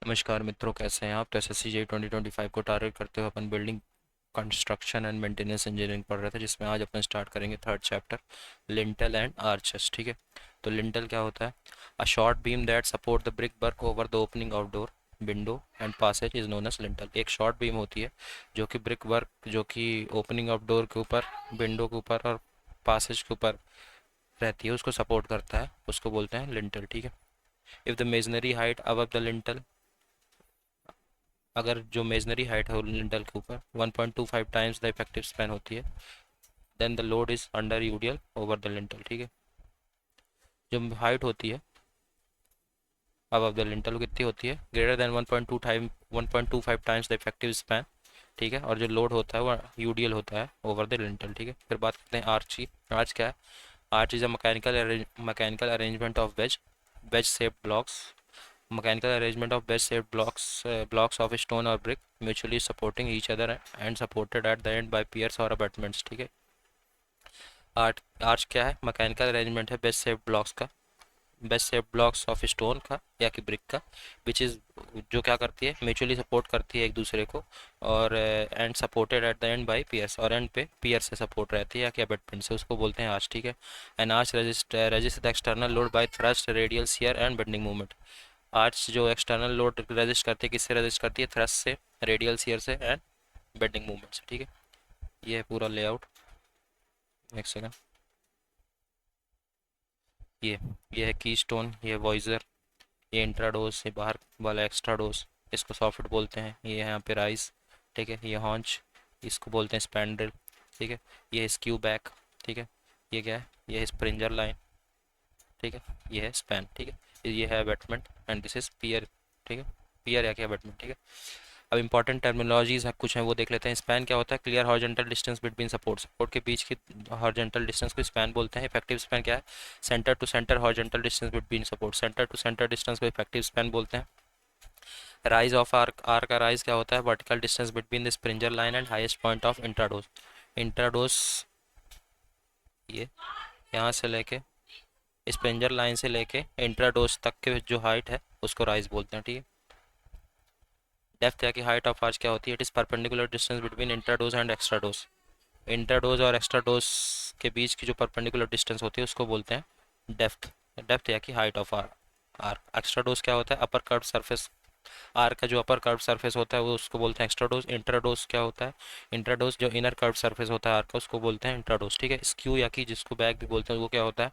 नमस्कार मित्रों, कैसे हैं आप। तो एसएससी जेई 2025 को टारगेट करते हुए अपन building construction and maintenance engineering पढ़ रहे थे, जिसमें आज अपन स्टार्ट करेंगे third chapter, lintel and arches. ठीक है। तो लिंटल क्या होता है? A short beam that support the brick work over the opening of door, window and passage is known as lintel. एक शॉर्ट बीम होती है जो कि ब्रिक वर्क, जो कि ओपनिंग ऑफ डोर के ऊपर, विंडो के ऊपर और पासेज के ऊपर रहती है, उसको सपोर्ट करता है, उसको बोलते हैं लिंटल। ठीक है। If the masonry height above the lintel, अगर जो मेजनरी हाइट है लिंटल के ऊपर 1.25 टाइम्स द इफेक्टिव स्पैन होती है, then the load is under UDL over the lintel. ठीक है। जो हाइट होती है अब द लिंटल कितनी होती है? Greater than 1.25 times the effective span. ठीक है। और जो लोड होता है वो यूडियल होता है ओवर द लिंटल। ठीक है। फिर बात करते हैं आर्च की। आर्च क्या है? Arch is a mechanical arrangement of wedge shaped blocks, mechanical arrangement of best shaped blocks of stone or brick mutually supporting each other and supported at the end by piers or abutments। ठीक है। Arch क्या है? Mechanical arrangement है best shaped blocks का, best shaped blocks of stone का या कि brick का, विच इज़, जो क्या करती है, म्यूचुअली सपोर्ट करती है एक दूसरे को, और end supported at the end by piers, और एंड पे पियर से सपोर्ट रहती है या कि अबटमेंट से, उसको बोलते हैं आर्च। ठीक है। N arch resist the external load bye thrust, radial shear and bending movement. Arch जो एक्सटर्नल लोड रेजिस्ट करती है, किससे रेजिस्ट करती है? थ्रस्ट से, रेडियल शियर से एंड बेंडिंग मूवमेंट से। ठीक है। ये है पूरा लेआउट। एक सेकंड। ये ये है की स्टोन, ये वॉइजर, ये इंट्राडोज, ये बाहर वाला एक्स्ट्रा डोज, इसको सॉफ्ट बोलते हैं। ये है यहाँ पे राइस। ठीक है। ये हॉन्च, इसको बोलते हैं स्पैंडल। ठीक है। ये स्क्यू बैक। ठीक है। ये क्या है? ये है स्प्रिंजर लाइन। ठीक है। ये है स्पैन। ठीक है। ये है अबैटमेंट एंड दिस इज पियर। ठीक है। पियर या क्या अबैटमेंट। ठीक है। अब इंपॉर्टेंट टर्मिनोलॉजीज है कुछ हैं, वो देख लेते हैं। स्पैन क्या होता है? Clear horizontal distance between support, support के बीच की हॉरिजॉन्टल डिस्टेंस को स्पैन बोलते हैं। इफेक्टिव स्पैन क्या है? Centre to centre horizontal distance between support, centre to centre distance को इफेक्टिव स्पैन बोलते हैं। राइज ऑफ आर्क, आर्क का राइज क्या होता है? Vertical distance between the springer line and highest point of intrados. Intrados, ये यहाँ से लेके स्प्रिंजर लाइन से लेके इंट्राडोज तक के जो हाइट है उसको राइज बोलते हैं। ठीक है। डेप्थ या कि हाइट ऑफ आर्च क्या होती है? It is perpendicular distance between intrados and extrados. Intrados और एक्स्ट्राडोज के बीच की जो परपेंडिकुलर डिस्टेंस होती है उसको बोलते हैं डेप्थ। डेप्थ या कि हाइट ऑफ आर्क। एक्स्ट्राडोज क्या होता है? अपर कर्व सरफेस, आर्क का जो अपर कर्व सरफेस होता है वो उसको बोलते हैं एक्स्ट्राडोज। इंट्राडोज क्या होता है? इंट्राडोज जो इनर कर्व सरफेस होता है आर्क का, उसको बोलते हैं इंट्राडोज। ठीक है। स्क्यू या कि जिसको बैक भी बोलते हैं, वो क्या होता है?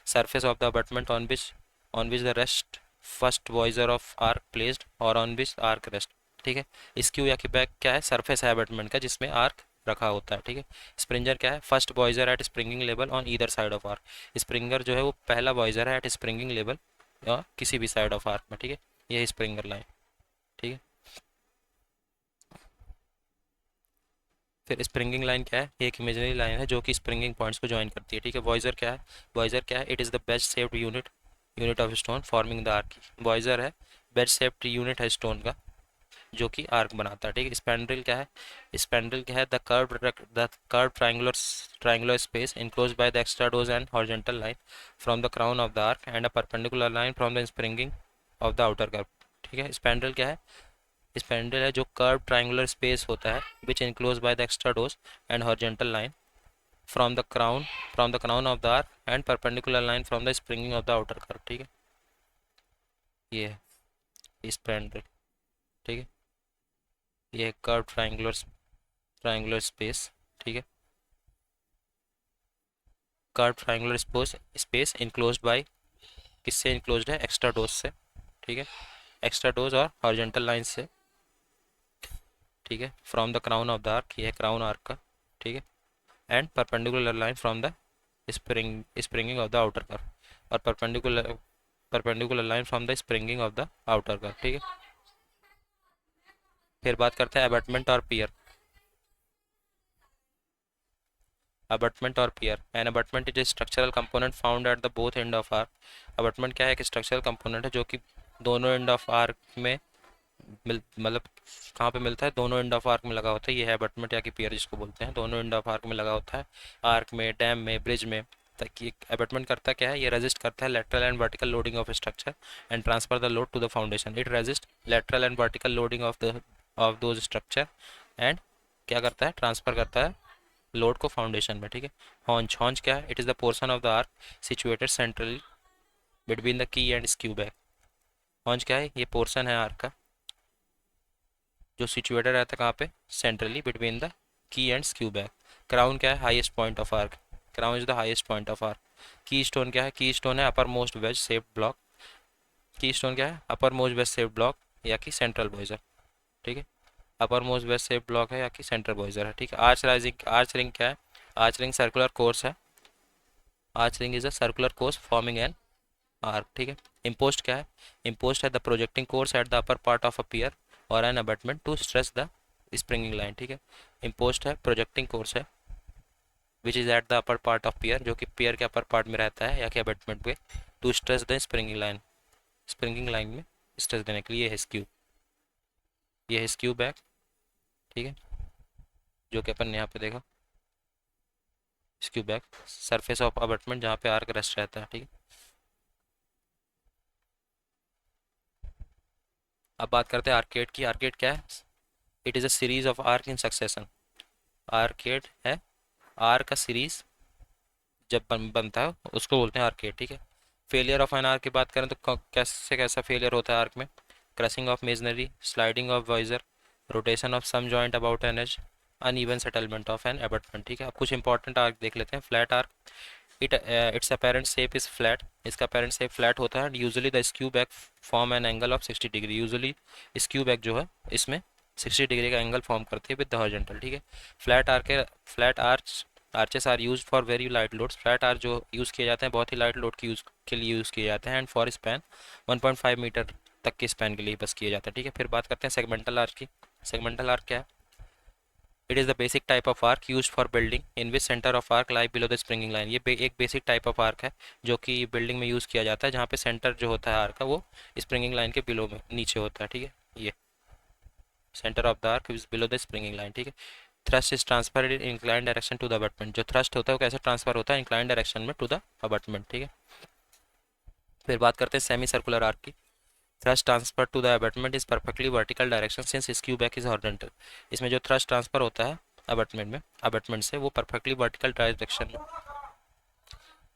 Surface of the abutment on which the rest first Voyager of arc placed और ऑन विच आर्क रेस्ट। ठीक है। स्क्यू या कि बैक क्या है? सरफेस है अबटमेंट का जिसमें आर्क रखा होता है। ठीक है। स्प्रिंजर क्या है? First voussoir at springing level on either side of arch. Springer जो है वो पहला वॉइजर है एट स्प्रिंगिंग लेवल या किसी भी साइड ऑफ आर्क में। ठीक है। ये है स्प्रिंगर लाइन। ठीक है। फिर स्प्रिंगिंग लाइन क्या है? ये एक इमेजिनरी लाइन है जो कि स्प्रिंगिंग पॉइंट्स को ज्वाइन करती है। ठीक है। वॉइजर क्या है? वॉइजर क्या है? It is the best shaped unit of stone forming the arc. Voyager है बेस्ट शेप्ड यूनिट है स्टोन का जो कि आर्क बनाता है। ठीक है। स्पैंड्रिल क्या है? स्पैंड्रिल क्या है? The curve triangular space enclosed by the extradoes and horizontal line from the crown of the arc and a perpendicular line from the springing of the outer curve। ठीक है। स्पैंड्रिल क्या है? स्पैंडल है जो कर्व ट्रायंगुलर स्पेस होता है which enclose by the extrados and horizontal line from the crown of the arc and perpendicular line from the springing of the outer curve. ठीक है। ये है स्पैंडल। ठीक है। ये है कर्व ट्रायंगुलर स्पेस। ठीक है। Curve triangular space enclosed bye, किससे इनक्लोज्ड है? एक्स्ट्राडोज से। ठीक है। एक्स्ट्राडोज और हॉरिजॉन्टल लाइन से। ठीक है। From the crown of the arc, ये है क्राउन आर्क का। ठीक है। And perpendicular line from the springing of the outer curve, और perpendicular line from the springing of the outer curve. ठीक है। फिर बात करते हैं अबटमेंट और पियर। अबटमेंट और pier. An abutment is a structural component found at the both end of arc. Abutment क्या है? एक स्ट्रक्चरल कंपोनेंट है जो कि दोनों एंड ऑफ आर्क में मतलब कहाँ पे मिलता है? दोनों एंड ऑफ आर्क में लगा होता है। ये है अबटमेंट या कि पियर जिसको बोलते हैं, दोनों एंड ऑफ आर्क में लगा होता है। आर्क में, डैम में, ब्रिज में, ताकि अबैटमेंट करता क्या है, ये रेजिस्ट करता है lateral and vertical loading of structure and transfer the load to the foundation. It resist lateral and vertical loading of those structure and क्या करता है, ट्रांसफर करता है लोड को फाउंडेशन में, ठीक है। हॉन्च, हॉन्च क्या है, it is the portion of the arc situated centrally between the key and skew back. Haunch क्या है, ये पोर्शन है आर्क का जो सिचुएटेड रहता है कहाँ पे, centrally between the key and skew back. Crown क्या है, highest point of arc, crown is the highest point of arc. की स्टोन क्या है, की स्टोन है upper most veg shape block. की स्टोन क्या है, upper most veg shape block या कि सेंट्रल वॉइजर, ठीक है। Upper most veg shape block है या कि सेंट्रल वॉइजर है, ठीक है। आर्च राइजिंग, आर्च रिंग क्या है, आर्च रिंग सर्कुलर कोर्स है, arch ring is a circular course forming an arc, ठीक है। इम्पोस्ट क्या है, इम्पोस्ट है the projecting course at the upper part of a pier और an abutment to stress the springing line, ठीक है। Impost है प्रोजेक्टिंग कोर्स है which is at the upper part of pier, जो कि पियर के अपर पार्ट में रहता है या कि अबटमेंट पे, to stress the springing line, springing line में स्ट्रेस देने के लिए। ये है स्क्यू, ये है स्क्यू बैक, ठीक है, जो कि अपन ने यहाँ पे देखा। Skew back surface of abutment जहाँ पे आर्क रेस्ट रहता है, ठीक है। अब बात करते हैं आर्केड की। आर्केड क्या है, it is a series of arc in succession. Arcade है आर्क का सीरीज जब बनता है उसको बोलते हैं आर्केड, ठीक है। फेलियर ऑफ एन आर्क की बात करें तो कैसे कैसा फेलियर होता है आर्क में, crushing of masonry, sliding of voussoir, rotation of some joint about an edge, uneven settlement of an abutment, ठीक है। अब कुछ इंपॉर्टेंट आर्क देख लेते हैं। Flat arch, its apparent shape is flat, इसका अपेरेंट शेप फ्लैट होता है। Usually the skew back form an angle of 60 degree, usually skew back जो है इसमें 60 डिग्री का एंगल फॉर्म करती है विद द हॉरिजॉन्टल, ठीक है। Flat arch, flat arch arches are use for very light loads. Flat arch जो use किए जाते हैं बहुत ही लाइट लोड के लिए यूज़ किए जाते हैं एंड फॉर स्पैन 1.5 मीटर तक के स्पैन के लिए बस किए जाते हैं, ठीक है। फिर बात करते हैं सेगमेंटल आर्च की। सेगमेंटल आर्क क्या है, it is the basic type of arc use for building in which centre of arc lie below the springing line. ये एक बेसिक टाइप ऑफ आर्क है जो कि बिल्डिंग में यूज़ किया जाता है जहाँ पे सेंटर जो होता है आर्क का वो स्प्रिंगिंग लाइन के बिलो में नीचे होता है, ठीक है। ये centre of the arch is below the springing line, ठीक है। Thrust is transfer in incline direction to the abutment, जो थ्रस्ट होता है वो कैसे ट्रांसफर होता है, इंक्लाइन डायरेक्शन में टू द अबटमेंट, ठीक है। फिर बात करते हैं सेमी सर्कुलर आर्क की। Thrust transfer to the abutment is perfectly vertical direction since skew back is horizontal. इसमें जो थ्रस्ट ट्रांसफर होता है अबटमेंट में, अबटमेंट से वो परफेक्टली वर्टिकल डायरेक्शन में,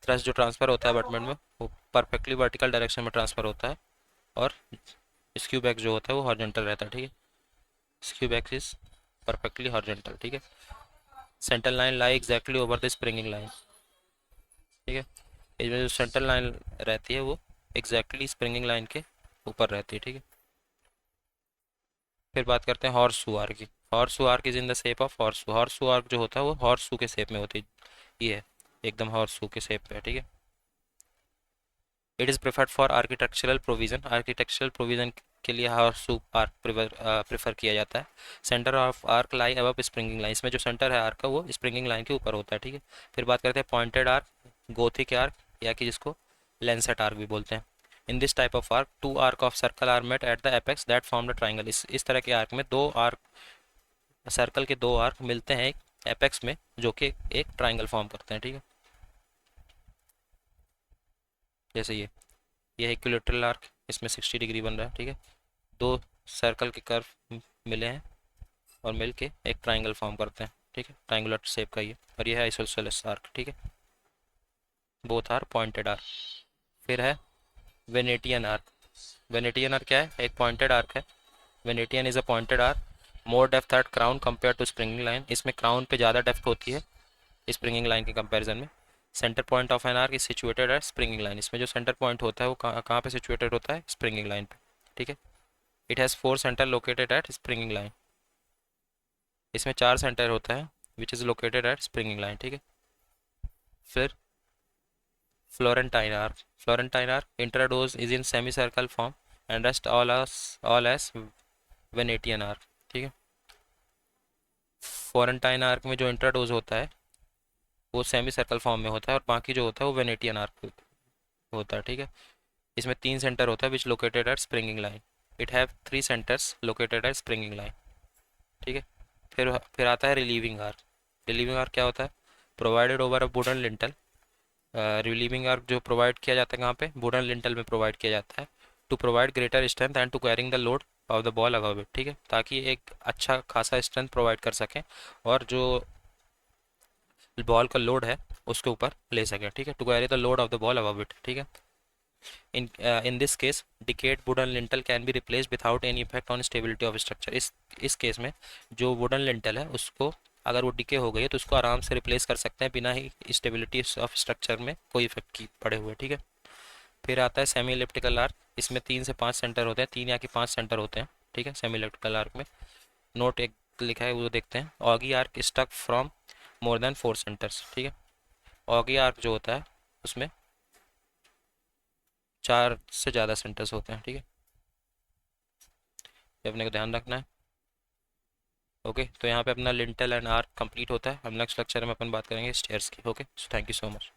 थ्रस्ट जो ट्रांसफर होता है अबटमेंट में वो परफेक्टली वर्टिकल डायरेक्शन में ट्रांसफर होता है और स्क्यू बैक जो होता है वो हॉरिजॉन्टल रहता है, ठीक है। Skew back is perfectly horizontal, ठीक है। Central line lie exactly over the springing line, ठीक है। इसमें जो सेंट्रल लाइन रहती है वो एग्जैक्टली स्प्रिंगिंग लाइन के ऊपर रहती है, ठीक है। फिर बात करते हैं हॉर्स शू आर्क की। Horse shoe arc is in the shape of horse shoe. Horse shoe arc जो होता है वो हॉर्स शू के शेप में होती है, ये है एकदम हॉर्स शू के शेप पे है, ठीक है। It is preferred for architectural provision, architectural provision के लिए हॉर्स शू आर्क प्रेफर किया जाता है। Centre of arc lie above springing line, इसमें जो सेंटर है आर्क का वो स्प्रिंगिंग लाइन के ऊपर होता है, ठीक है। फिर बात करते हैं पॉइंटेड आर्क, गोथिक आर्क या कि जिसको लेंसेट आर्क भी बोलते हैं। In this type of arch two arch of circle are met at the apex that form the triangle. इस तरह के आर्क में दो आर्क, सर्कल के दो आर्क मिलते हैं एक एपेक्स में जो कि एक ट्राइंगल फॉर्म करते हैं, ठीक है। जैसे ये है इक्विलेटरल आर्क, इसमें 60 डिग्री बन रहा है, ठीक है। दो सर्कल के कर्व मिले हैं और मिल के एक ट्राइंगल फॉर्म करते हैं, ठीक है। ट्राइंगुलर शेप का ये, और ये है आइसोसेलेस आर्क, ठीक है। Both are pointed arch. फिर है वेनेटियन आर्क। वेनेटियन आर्क क्या है, एक पॉइंटेड आर्क है। Venetian is a pointed arch, more depth at crown compare to springing line. इसमें क्राउन पे ज़्यादा डेप्थ होती है स्प्रिंगिंग लाइन के कंपैरिजन में। Centre point of an arch is situated at springing line, इसमें जो सेंटर पॉइंट होता है वो कहाँ पे सिचुएटेड होता है, स्प्रिंगिंग लाइन पे, ठीक है। It has 4 centre located at springing line, इसमें 4 सेंटर होता है which is located at springing line, ठीक है। फिर Florentine arc, Florentine arc इंट्राडोज is in semi circle form and rest all S Venetian arc, ठीक है। फ्लोरेंटाइन आर्क में जो इंट्राडोज होता है वो सेमी सर्कल फॉर्म में होता है और बाकी जो होता है वो वेनेटियन आर्क होता है, ठीक है। इसमें 3 सेंटर होता है which located at springing line. It have 3 centres located at springing line, ठीक है। फिर आता है रिलीविंग आर्क। रिलीविंग आर्क क्या होता है, provided over a wooden lintel relieving arc जो प्रोवाइड किया जाता है कहाँ पे, वुडन लिंटल में प्रोवाइड किया जाता है, to provide greater strength and to carrying the load of the wall above it, ठीक है, ताकि एक अच्छा खासा स्ट्रेंथ प्रोवाइड कर सकें और जो बॉल का लोड है उसके ऊपर ले सकें, ठीक है, to carry the load of the wall above it, ठीक है। In this case decayed wooden lintel can be replaced without any effect on stability of structure। इस केस में जो वुडन लिंटल है उसको अगर वो डिके हो गई है तो उसको आराम से रिप्लेस कर सकते हैं बिना ही स्टेबिलिटी ऑफ स्ट्रक्चर में कोई इफेक्ट की पड़े हुए, ठीक है। फिर आता है सेमी इलिप्टिकल आर्क। इसमें 3 से 5 सेंटर होते हैं, 3 या 5 सेंटर होते हैं, ठीक है, सेमी इलिप्टिकल आर्क में। नोट एक लिखा है वो देखते हैं। Ogee arch struck from more than 4 centres, ठीक है। ऑगी आर्क जो होता है उसमें 4 से ज़्यादा सेंटर्स होते हैं, ठीक है, ये अपने को ध्यान रखना है। ओके, तो यहाँ पे अपना लिंटल एंड आर्क कंप्लीट होता है। हम नेक्स्ट लेक्चर में अपन बात करेंगे स्टेयर्स की। Okay, so thank you so much.